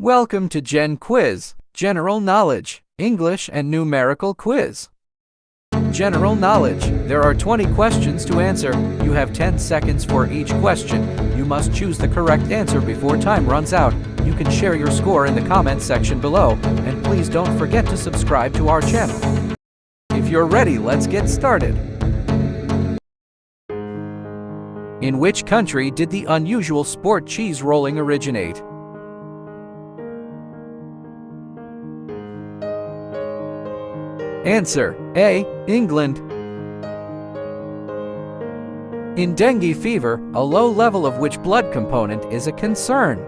Welcome to Gen Quiz, General Knowledge, English and Numerical Quiz. General Knowledge. There are 20 questions to answer. You have 10 seconds for each question. You must choose the correct answer before time runs out. You can share your score in the comments section below, and please don't forget to subscribe to our channel. If you're ready, let's get started. In which country did the unusual sport cheese rolling originate? Answer: A. England. In dengue fever, a low level of which blood component is a concern?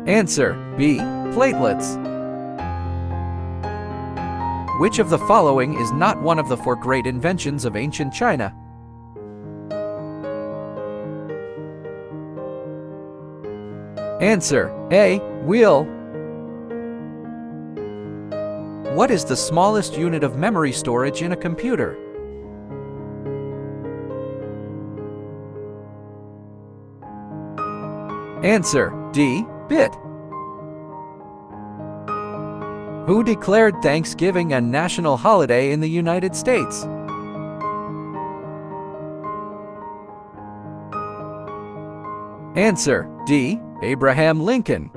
Answer: B. Platelets. Which of the following is not one of the four great inventions of ancient China? Answer: A. Wheel. What is the smallest unit of memory storage in a computer? Answer: D. Bit. Who declared Thanksgiving a national holiday in the United States? Answer: D. Abraham Lincoln.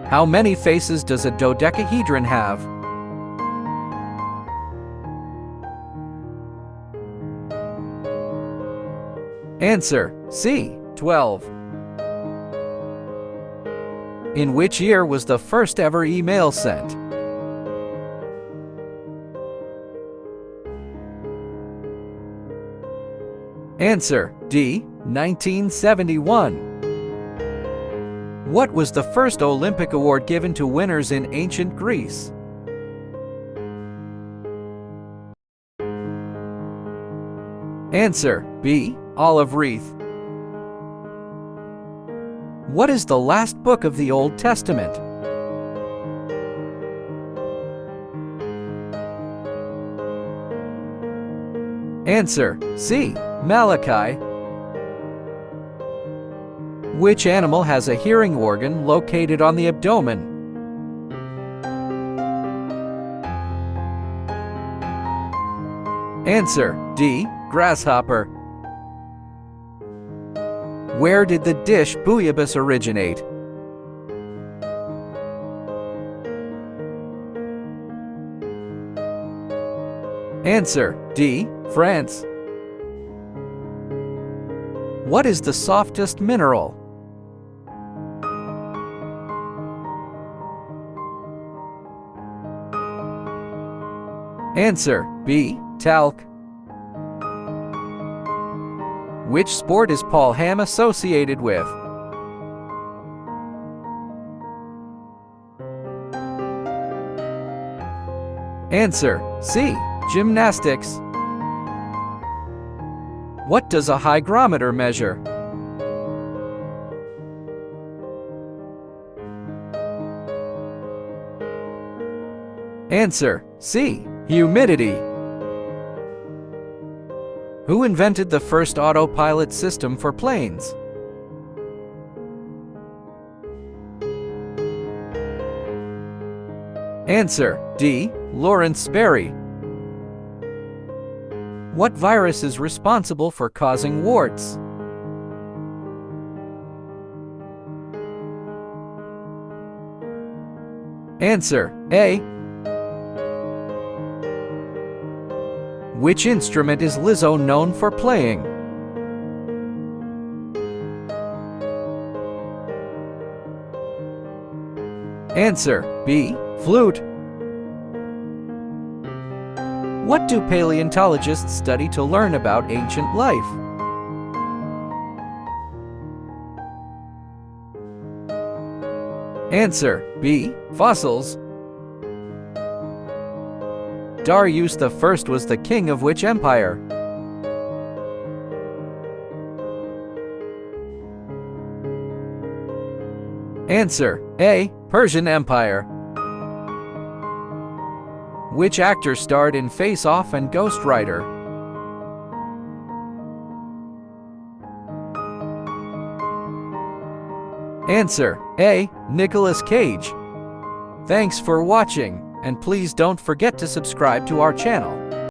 How many faces does a dodecahedron have? Answer: C. 12. In which year was the first ever email sent? Answer: D. 1971. What was the first Olympic award given to winners in ancient Greece? Answer: B. Olive wreath. What is the last book of the Old Testament? Answer: C. Malachi. Which animal has a hearing organ located on the abdomen? Answer: D. Grasshopper. Where did the dish bouillabaisse originate? Answer: D. France. What is the softest mineral? Answer: B. Talc. Which sport is Paul Hamm associated with? Answer: C. Gymnastics. What does a hygrometer measure? Answer: C. Humidity. Who invented the first autopilot system for planes? Answer: D. Lawrence Berry. What virus is responsible for causing warts? Answer: A. Which instrument is Lizzo known for playing? Answer: B. Flute. What do paleontologists study to learn about ancient life? Answer: B. Fossils. Darius I was the king of which empire? Answer: A. Persian Empire. Which actor starred in Face Off and Ghost Rider? Answer A. Nicolas Cage. Thanks for watching, and please don't forget to subscribe to our channel.